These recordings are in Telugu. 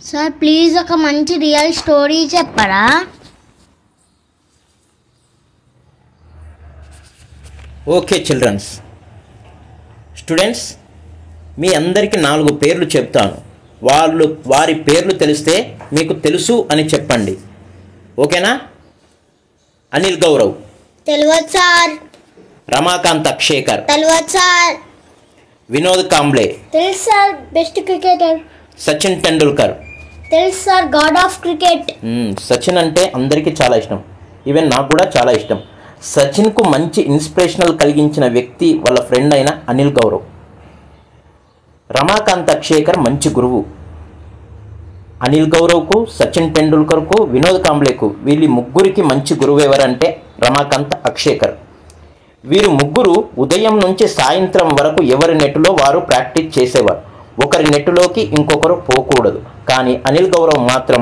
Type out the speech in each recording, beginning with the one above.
సార్ ప్లీజ్ ఒక మంచి రియల్ స్టోరీ చెప్పరా? ఓకే చిల్డ్రన్స్, స్టూడెంట్స్, మీ అందరికీ 4 పేర్లు చెప్తాను. వారి పేర్లు తెలిస్తే మీకు తెలుసు అని చెప్పండి. ఓకేనా? అనిల్ గౌరవ్. తెలియదు సార్. రమాకాంత్ అక్షేకర్. తెలియదు సార్. వినోద్ కాంబ్లే. తెలుసు sir, best cricketer. Sachin Tendulkar. తెలుసు sir, god of cricket. Sachin అంటే అందరికీ చాలా ఇష్టం, ఈవెన్ నాకు కూడా చాలా ఇష్టం. సచిన్కు మంచి ఇన్స్పిరేషనల్ కలిగించిన వ్యక్తి వాళ్ళ ఫ్రెండ్ అయిన అనిల్ గౌరవ్. రమాకాంత్ అక్షేకర్ మంచి గురువు. అనిల్ గౌరవ్కు, సచిన్ టెండూల్కర్కు, వినోద్ కాంబ్లేకు వీళ్ళ ముగ్గురికి మంచి గురువు ఎవరంటే రమాకాంత్ అక్షేకర్. వీరు ముగ్గురు ఉదయం నుంచి సాయంత్రం వరకు ఎవరి నెట్టులో వారు ప్రాక్టీస్ చేసేవారు. ఒకరి నెట్టులోకి ఇంకొకరు పోకూడదు. కానీ అనిల్ గౌరవ్ మాత్రం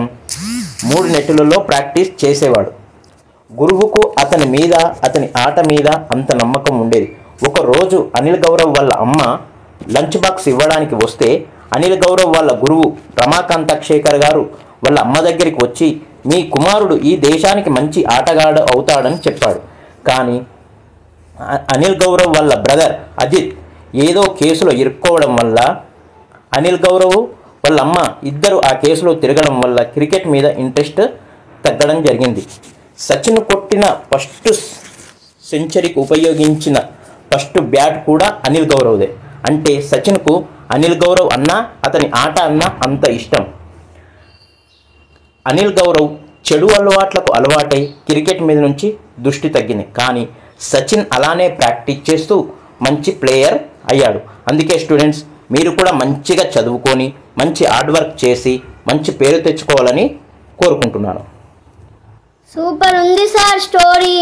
3 నెట్టులలో ప్రాక్టీస్ చేసేవాడు. గురువుకు అతని మీద, అతని ఆట మీద అంత నమ్మకం ఉండేది. ఒకరోజు అనిల్ గౌరవ్ వాళ్ళ అమ్మ లంచ్ బాక్స్ ఇవ్వడానికి వస్తే అనిల్ గౌరవ్ వాళ్ళ గురువు రమాకాంత్ అక్షేకర్ గారు వాళ్ళ అమ్మ దగ్గరికి వచ్చి, మీ కుమారుడు ఈ దేశానికి మంచి ఆటగాడు అవుతాడని చెప్పాడు. కానీ అనిల్ గౌరవ్ వాళ్ళ బ్రదర్ అజిత్ ఏదో కేసులో ఇరుక్కోవడం వల్ల అనిల్ గౌరవ్ వాళ్ళ అమ్మ ఇద్దరు ఆ కేసులో తిరగడం వల్ల క్రికెట్ మీద ఇంట్రెస్ట్ తగ్గడం జరిగింది. సచిన్ కొట్టిన ఫస్ట్ సెంచరీకి ఉపయోగించిన ఫస్ట్ బ్యాట్ కూడా అనిల్ గౌరవ్దే. అంటే సచిన్కు అనిల్ గౌరవ్ అన్నా, అతని ఆట అన్నా అంత ఇష్టం. అనిల్ గౌరవ్ చెడు అలవాట్లకు అలవాటై క్రికెట్ మీద నుంచి దృష్టి తగ్గింది. కానీ సచిన్ అలానే ప్రాక్టీస్ చేస్తూ మంచి ప్లేయర్ అయ్యాడు. అందుకే స్టూడెంట్స్, మీరు కూడా మంచిగా చదువుకొని మంచి హార్డ్ వర్క్ చేసి మంచి పేరు తెచ్చుకోవాలని కోరుకుంటున్నాను. సూపర్ ఉంది సార్ స్టోరీ.